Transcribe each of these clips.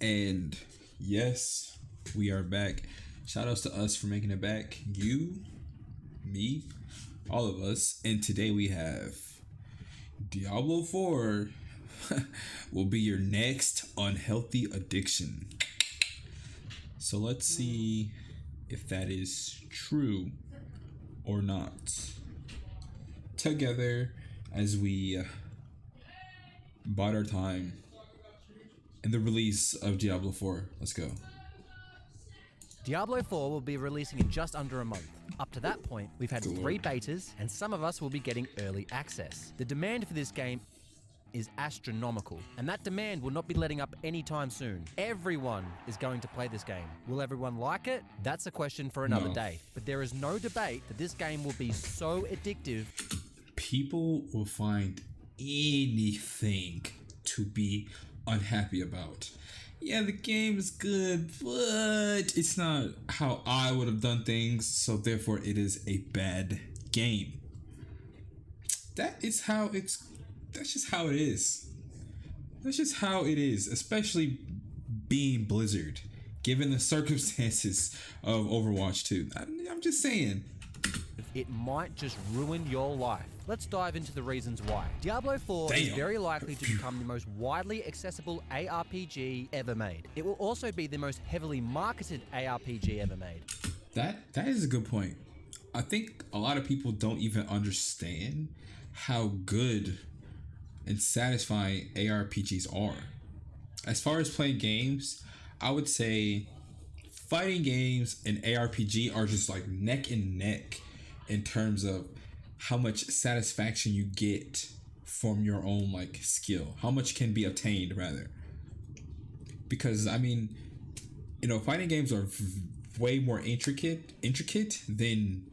And yes, we are back. Shout outs to us for making it back. You, me, all of us. And today we have Diablo 4 will be your next unhealthy addiction. So let's see if that is true or not. Together as we bought our time in the release of Diablo 4. Let's go. Diablo 4 will be releasing in just under a month. Up to that point, we've had Good 3 Lord. betas, and some of us will be getting early access. The demand for this game is astronomical, and that demand will not be letting up anytime soon. Everyone is going to play this game. Will everyone like it? That's a question for another No. day. But there is no debate that this game will be so addictive. People will find anything to be unhappy about. Yeah, the game is good, but it's not how I would have done things, so therefore it is a bad game. That's just how it is. That's just how it is, especially being Blizzard, given the circumstances of Overwatch 2. I'm just saying. It might just ruin your life. Let's dive into the reasons why. Diablo 4 is Damn. very likely to become the most widely accessible ARPG ever made. It will also be the most heavily marketed ARPG ever made. That is a good point. I think a lot of people don't even understand how good and satisfying ARPGs are. As far as playing games, I would say fighting games and ARPG are just like neck and neck in terms of how much satisfaction you get from your own like skill, how much can be obtained rather. Because I mean, fighting games are way more intricate than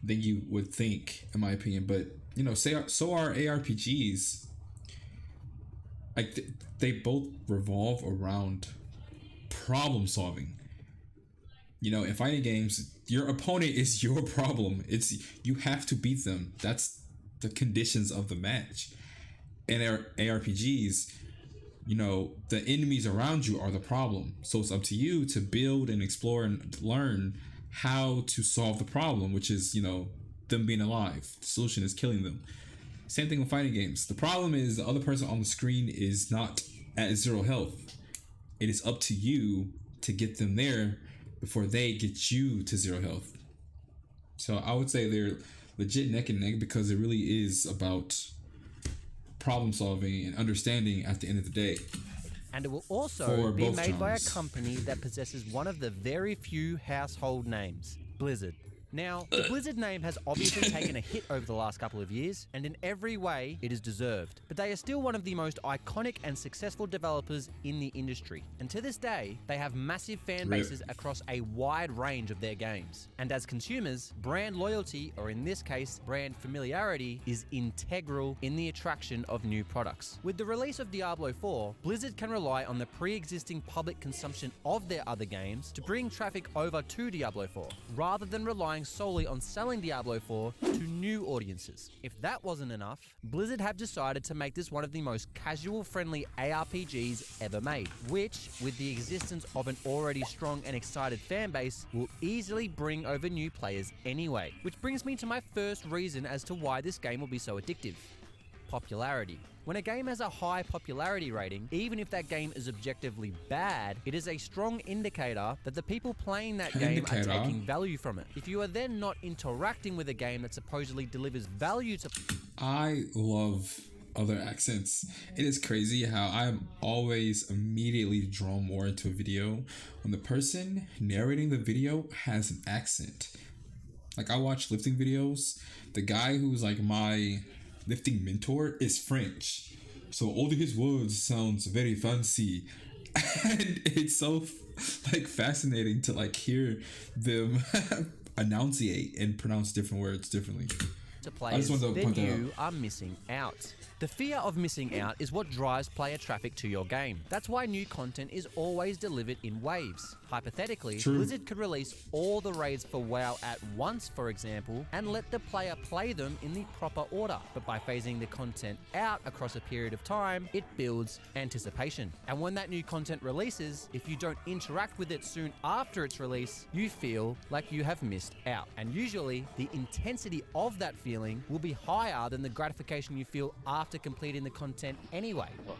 you would think, in my opinion. But so are ARPGs. Like they both revolve around problem solving. In fighting games, your opponent is your problem. You have to beat them. That's the conditions of the match. And ARPGs, the enemies around you are the problem. So it's up to you to build and explore and learn how to solve the problem, which is, them being alive. The solution is killing them. Same thing with fighting games. The problem is the other person on the screen is not at 0 health. It is up to you to get them there before they get you to 0 health. So I would say they're legit neck and neck because it really is about problem solving and understanding at the end of the day. And it will also For be both made by a genres. company that possesses one of the very few household names, Blizzard. Now, the Blizzard name has obviously taken a hit over the last couple of years, and in every way, it is deserved. But they are still one of the most iconic and successful developers in the industry. And to this day, they have massive fan bases across a wide range of their games. And as consumers, brand loyalty, or in this case, brand familiarity, is integral in the attraction of new products. With the release of Diablo 4, Blizzard can rely on the pre-existing public consumption of their other games to bring traffic over to Diablo 4, rather than relying solely on selling Diablo 4 to new audiences. If that wasn't enough, Blizzard have decided to make this one of the most casual-friendly ARPGs ever made, which, with the existence of an already strong and excited fan base, will easily bring over new players anyway. Which brings me to my first reason as to why this game will be so addictive: popularity. When a game has a high popularity rating, even if that game is objectively bad, it is a strong indicator that the people playing that game are taking value from it. If you are then not interacting with a game that supposedly delivers value to... I love other accents. It is crazy how I'm always immediately drawn more into a video when the person narrating the video has an accent. Like I watch lifting videos. The guy who's like my lifting mentor is French, so all of his words sounds very fancy, and it's so like fascinating to like hear them enunciate and pronounce different words differently. to players, wanted to then point that you are missing out. The fear of missing out is what drives player traffic to your game. That's why new content is always delivered in waves. Hypothetically, True. Blizzard could release all the raids for WoW at once, for example, and let the player play them in the proper order. But by phasing the content out across a period of time, it builds anticipation. And when that new content releases, if you don't interact with it soon after its release, you feel like you have missed out. And usually, the intensity of that feeling will be higher than the gratification you feel after completing the content anyway. Look,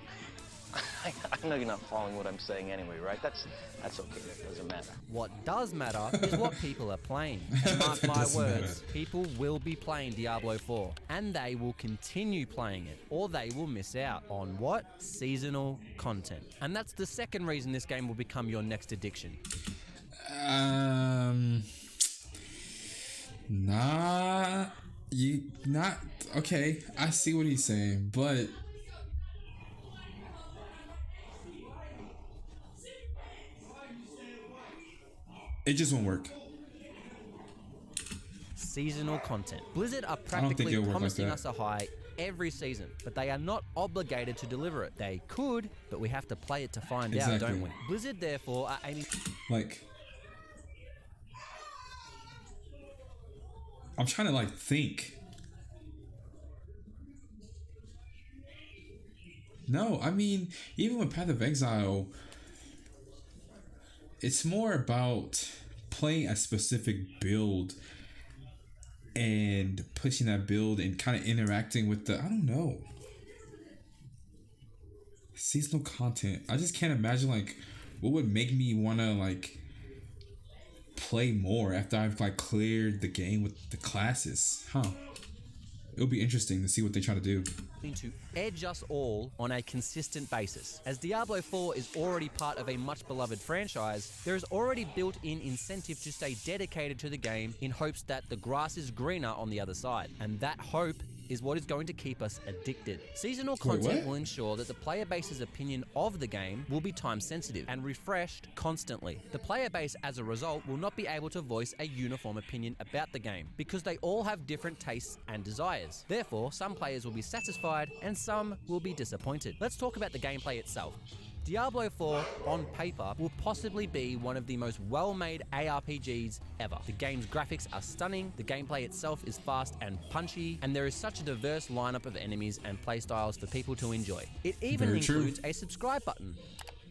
I know you're not following what I'm saying anyway, right? That's okay, that doesn't matter. What does matter is what people are playing. And mark my words, people will be playing Diablo 4, and they will continue playing it, or they will miss out on what? Seasonal content. And that's the second reason this game will become your next addiction. Okay, I see what he's saying, but it just won't work. Seasonal content. Blizzard are think practically it'll work like promising that. us a high every season, but they are not obligated to deliver it. They could, but we have to play it to find out, Exactly. don't we? Blizzard, therefore, are aiming... Like, I'm trying to like think. No, I mean, even with Path of Exile, it's more about playing a specific build and pushing that build and kind of interacting with the, I don't know, seasonal content. I just can't imagine like what would make me want to like play more after I've like cleared the game with the classes. It'll be interesting to see what they try to do. to edge us all on a consistent basis. As Diablo 4 is already part of a much beloved franchise, there is already built-in incentive to stay dedicated to the game in hopes that the grass is greener on the other side. And that hope is what is going to keep us addicted. Seasonal content will ensure that the player base's opinion of the game will be time sensitive and refreshed constantly. The player base, as a result, will not be able to voice a uniform opinion about the game because they all have different tastes and desires. Therefore, some players will be satisfied and some will be disappointed. Let's talk about the gameplay itself. Diablo 4, on paper, will possibly be one of the most well-made ARPGs ever. The game's graphics are stunning, the gameplay itself is fast and punchy, and there is such a diverse lineup of enemies and playstyles for people to enjoy. It even includes a subscribe button.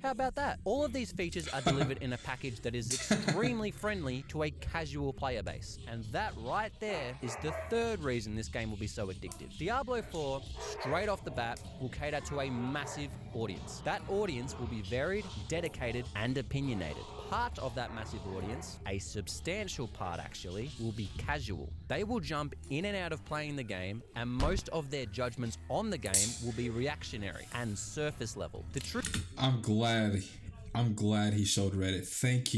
How about that? All of these features are delivered in a package that is extremely friendly to a casual player base. And that right there is the third reason this game will be so addictive. Diablo 4, straight off the bat, will cater to a massive audience. That audience will be varied, dedicated, and opinionated. Part of that massive audience, a substantial part actually, will be casual. They will jump in and out of playing the game, and most of their judgments on the game will be reactionary and surface level. The truth... I'm glad he showed Reddit. Thank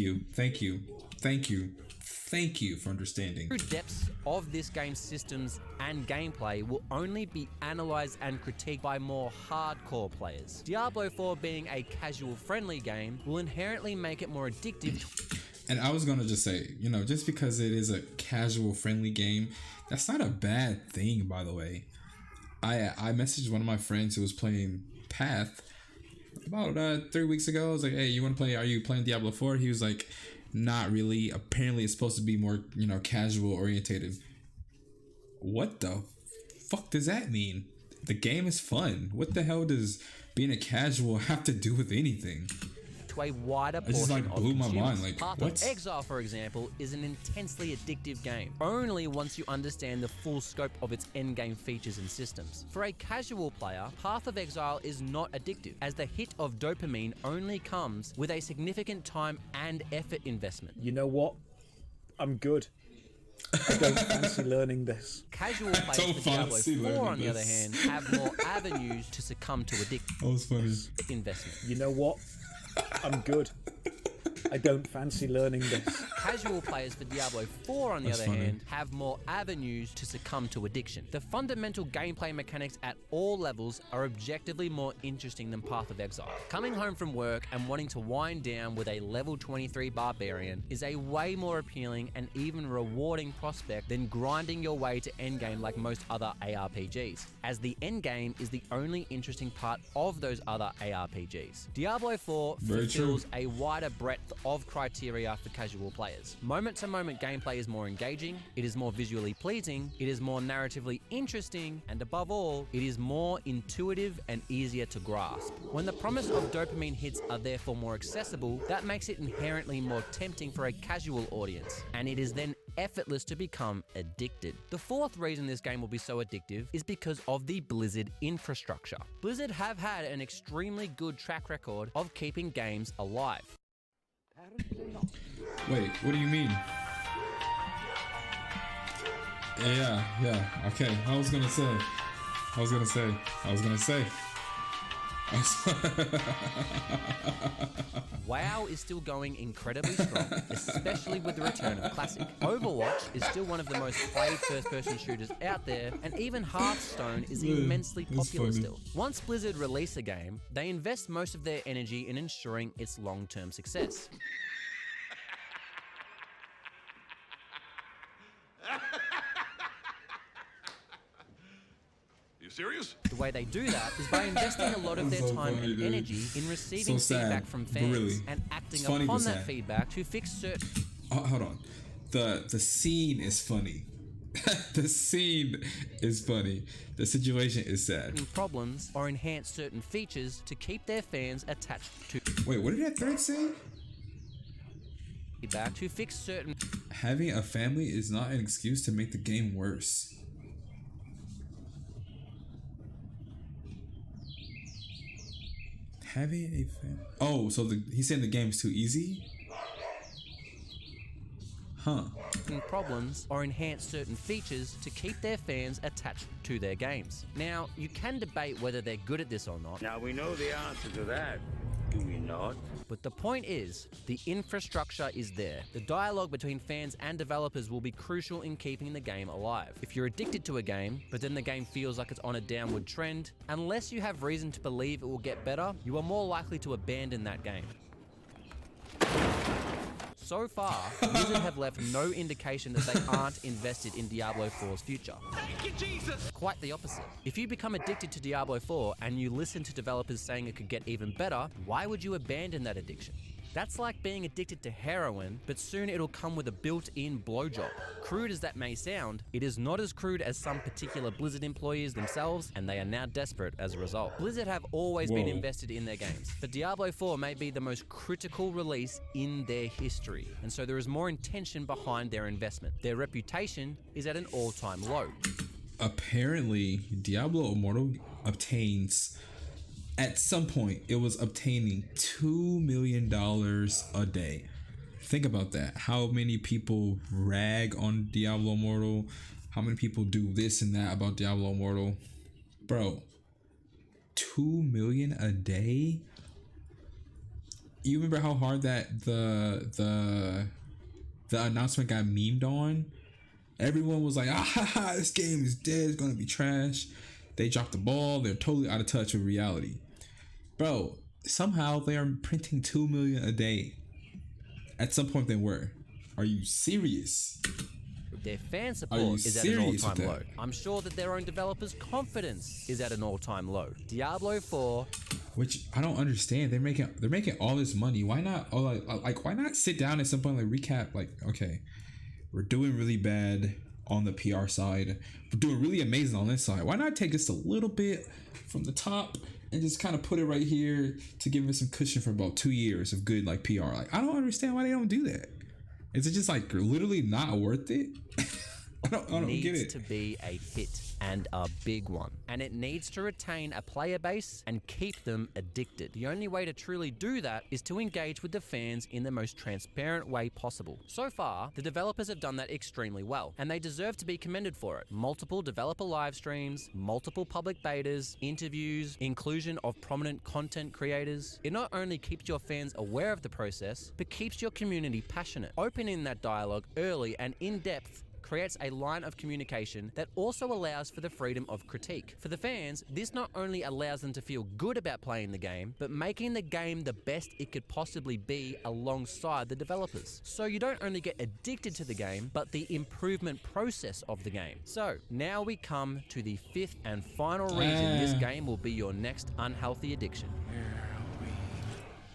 you for understanding. The true depths of this game's systems and gameplay will only be analysed and critiqued by more hardcore players. Diablo 4 being a casual-friendly game will inherently make it more addictive. And I was gonna just say, just because it is a casual-friendly game, that's not a bad thing, by the way. I messaged one of my friends who was playing Path about 3 weeks ago. I was like, hey, are you playing Diablo 4? He was like, not really. Apparently it's supposed to be more, casual orientated. What the fuck does that mean? The game is fun. What the hell does being a casual have to do with anything? To a wider portion just blew my mind. Path of Exile, for example, is an intensely addictive game, only once you understand the full scope of its endgame features and systems. For a casual player, Path of Exile is not addictive, as the hit of dopamine only comes with a significant time and effort investment. You know what? I'm good. I don't fancy learning this. Casual players for Diablo 4, on the other hand, have more avenues to succumb to That was funny. investment. You know what? I'm good. I don't fancy learning this. Casual players for Diablo 4, on the That's other funny. hand, have more avenues to succumb to addiction. The fundamental gameplay mechanics at all levels are objectively more interesting than Path of Exile. Coming home from work and wanting to wind down with a level 23 barbarian is a way more appealing and even rewarding prospect than grinding your way to endgame like most other ARPGs, as the endgame is the only interesting part of those other ARPGs. Diablo 4 Very fulfills true. a wider breadth of criteria for casual players. Moment-to-moment gameplay is more engaging, it is more visually pleasing, it is more narratively interesting, and above all, it is more intuitive and easier to grasp. When the promise of dopamine hits are therefore more accessible, that makes it inherently more tempting for a casual audience, and it is then effortless to become addicted. The fourth reason this game will be so addictive is because of the Blizzard infrastructure. Blizzard have had an extremely good track record of keeping games alive. Wait, what do you mean? Yeah, okay. I was gonna say. WoW is still going incredibly strong, especially with the return of Classic. Overwatch is still one of the most played first-person shooters out there, and even Hearthstone is immensely that's popular funny. still. Once Blizzard release a game, they invest most of their energy in ensuring its long-term success. You serious? The way they do that is by investing a lot of their That's so time funny, and dude. energy in receiving So sad, feedback from but fans really. and acting It's funny, upon but that sad. feedback to fix certain Hold on. The scene is funny. The scene is funny. The situation is sad. problems or enhance certain features to keep their fans attached to Wait, what did that thread say? feedback to fix certain Having a family is not an excuse to make the game worse. Having a family. Oh, so he's saying the game's too easy? Huh. problems or enhance certain features to keep their fans attached to their games. Now, you can debate whether they're good at this or not, Now we know the answer to that, do we not? but the point is, the infrastructure is there. The dialogue between fans and developers will be crucial in keeping the game alive. If you're addicted to a game, but then the game feels like it's on a downward trend, unless you have reason to believe it will get better, you are more likely to abandon that game. So far, Blizzard have left no indication that they aren't invested in Diablo 4's future. Thank you, Jesus! Quite the opposite. If you become addicted to Diablo 4 and you listen to developers saying it could get even better, why would you abandon that addiction? That's like being addicted to heroin, but soon it'll come with a built-in blowjob. Crude as that may sound, it is not as crude as some particular Blizzard employees themselves, and they are now desperate as a result. Blizzard have always been Whoa. invested in their games, but Diablo 4 may be the most critical release in their history, and so there is more intention behind their investment. Their reputation is at an all-time low. Apparently, Diablo Immortal obtains, at some point, it was obtaining $2 million a day. Think about that. How many people rag on Diablo Immortal? How many people do this and that about Diablo Immortal? Bro, 2 million a day? You remember how hard that the announcement got memed on? Everyone was like, this game is dead, it's gonna be trash. They dropped the ball, they're totally out of touch with reality. Bro, somehow they are printing 2 million a day. At some point they were. Are you serious? Their fan Are support you is at an serious all-time with low. that? I'm sure that their own developers' confidence is at an all-time low. Diablo 4 Which I don't understand. They're making all this money. Why not? Oh, like why not sit down at some point, like recap? Like, okay, we're doing really bad on the PR side. We're doing really amazing on this side. Why not take just a little bit from the top and just kind of put it right here to give us some cushion for about 2 years of good like PR? Like, I don't understand why they don't do that. Is it just like literally not worth it? don't get needs it. to be a hit, and a big one. And it needs to retain a player base and keep them addicted. The only way to truly do that is to engage with the fans in the most transparent way possible. So far, the developers have done that extremely well, and they deserve to be commended for it. Multiple developer live streams, multiple public betas, interviews, inclusion of prominent content creators. It not only keeps your fans aware of the process, but keeps your community passionate. Opening that dialogue early and in depth creates a line of communication that also allows for the freedom of critique. For the fans, this not only allows them to feel good about playing the game, but making the game the best it could possibly be alongside the developers. So you don't only get addicted to the game, but the improvement process of the game. So now we come to the fifth and final reason this game will be your next unhealthy addiction.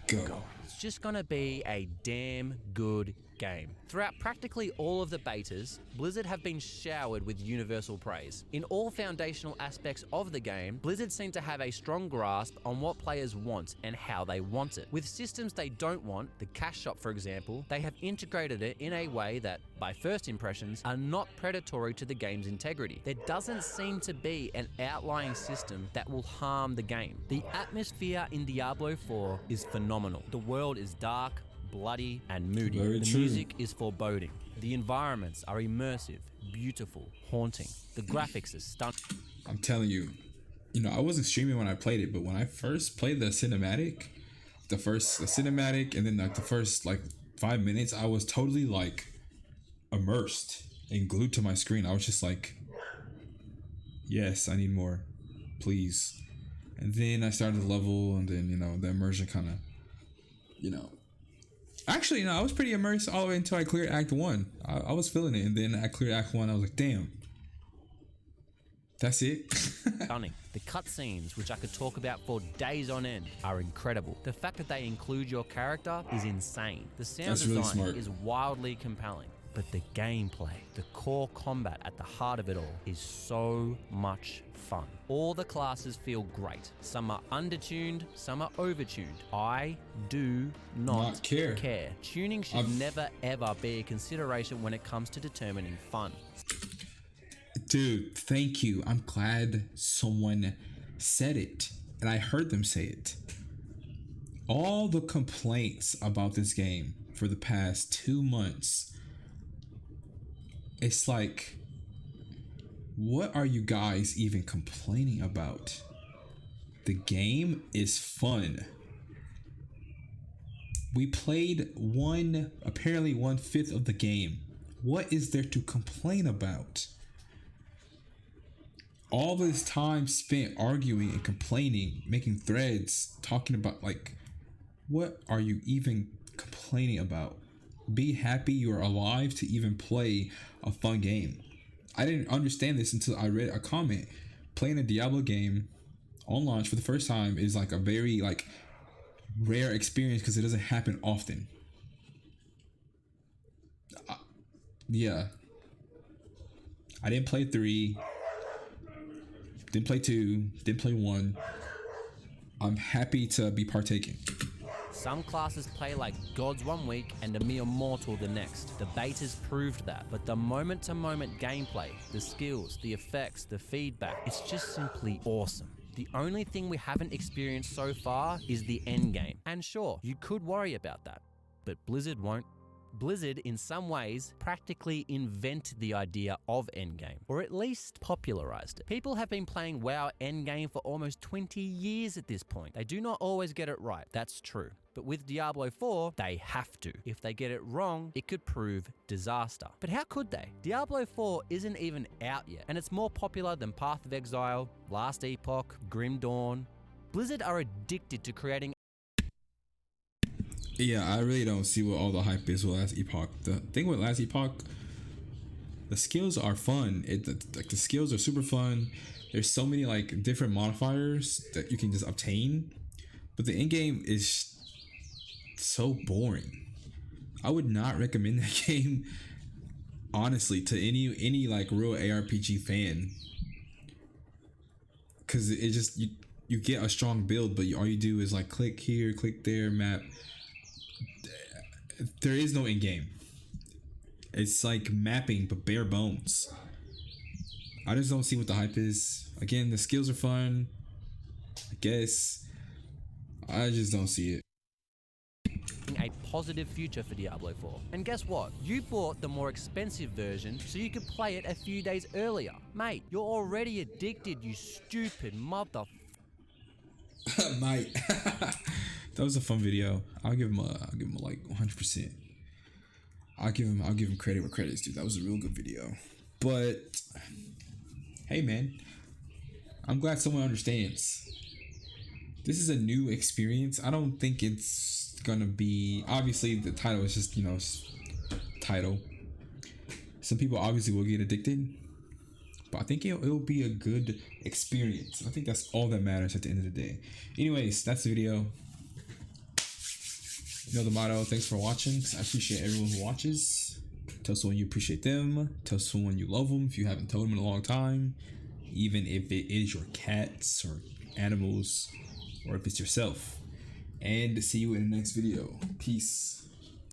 Go. It's just gonna be a damn good game. Throughout practically all of the betas, Blizzard have been showered with universal praise. In all foundational aspects of the game, Blizzard seem to have a strong grasp on what players want and how they want it. With systems they don't want, the cash shop for example, they have integrated it in a way that, by first impressions, are not predatory to the game's integrity. There doesn't seem to be an outlying system that will harm the game. The atmosphere in Diablo 4 is phenomenal. The world is dark, bloody, and moody. Very the true. music is foreboding. The environments are immersive, beautiful, haunting. The graphics are stunning. I'm telling you, I wasn't streaming when I played it, but when I first played the cinematic, and then like the first like 5 minutes, I was totally like immersed and glued to my screen. I was just like, yes, I need more, please. And then I started the level, and then the immersion kind of, Actually, I was pretty immersed all the way until I cleared Act 1. I was feeling it, and then I cleared Act 1, I was like, damn. That's it? Stunning. The cutscenes, which I could talk about for days on end, are incredible. The fact that they include your character is insane. The sound That's design really smart. is wildly compelling. But the gameplay, the core combat at the heart of it all, is so much fun. All the classes feel great. Some are undertuned, some are overtuned. I do not care. Tuning should never ever be a consideration when it comes to determining fun. Dude, thank you. I'm glad someone said it, and I heard them say it. All the complaints about this game for the past 2 months, it's like, what are you guys even complaining about? The game is fun. We played apparently 1/5 of the game. What is there to complain about? All this time spent arguing and complaining, making threads, talking about, like, what are you even complaining about? Be happy you're alive to even play a fun game. I didn't understand this until I read a comment. Playing a Diablo game on launch for the first time is like a very rare experience because it doesn't happen often. Yeah. I didn't play 3. Didn't play 2. Didn't play 1. I'm happy to be partaking. Some classes play like gods one week and a mere mortal the next. The betas proved that, but the moment-to-moment gameplay, the skills, the effects, the feedback, it's just simply awesome. The only thing we haven't experienced so far is the endgame. And sure, you could worry about that, but Blizzard won't. Blizzard, in some ways, practically invented the idea of endgame, or at least popularized it. People have been playing WoW endgame for almost 20 years at this point. They do not always get it right, that's true. But with Diablo 4, they have to. If they get it wrong, it could prove disaster. But how could they? Diablo 4 isn't even out yet, and it's more popular than Path of Exile, Last Epoch, Grim Dawn. Blizzard are addicted to creating. Yeah, I really don't see what all the hype is with Last Epoch. The thing with Last Epoch, the skills are fun. The skills are super fun. There's so many different modifiers that you can just obtain, but the end game is so boring. I would not recommend that game, honestly, to any real ARPG fan, because it just you get a strong build, but all you do is click here, click there, map. There is no end game. It's like mapping, but bare bones. I just don't see what the hype is. Again, the skills are fun, I guess. I just don't see it. A positive future for Diablo 4. And guess what? You bought the more expensive version so you could play it a few days earlier. Mate, you're already addicted, you stupid mother... Mate. That was a fun video. I'll give him like 100%. I'll give him credit where credit's due. That was a real good video. But hey man, I'm glad someone understands. This is a new experience. I don't think it's gonna be, obviously the title is just, title. Some people obviously will get addicted, but I think it'll be a good experience. I think that's all that matters at the end of the day. Anyways, that's the video. You know the motto. Thanks for watching. I appreciate everyone who watches. Tell someone you appreciate them. Tell someone you love them if you haven't told them in a long time. Even if it is your cats or animals, or if it's yourself. And see you in the next video. Peace.